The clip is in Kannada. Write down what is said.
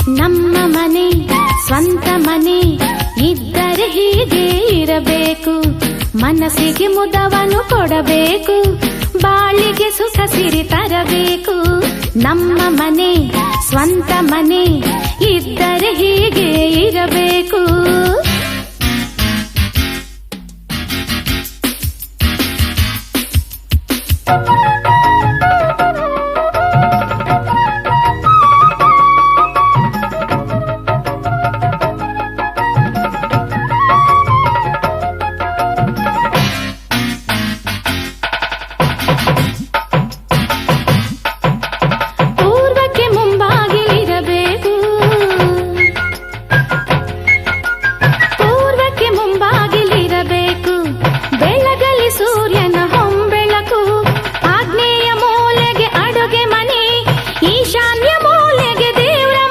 ನಮ್ಮ ಮನೆ ಸ್ವಂತ ಮನೆ ಇದ್ದರೆ ಹೀಗೆ ಇರಬೇಕು. ಮನಸ್ಸಿಗೆ ಮುದವನ್ನು ಕೊಡಬೇಕು, ಬಾಳಿಗೆ ಸುಖ ಸಿರಿ ತರಬೇಕು. ನಮ್ಮ ಮನೆ ಸ್ವಂತ ಮನೆ ಇದ್ದರೆ ಹೀಗೆ ಇರಬೇಕು.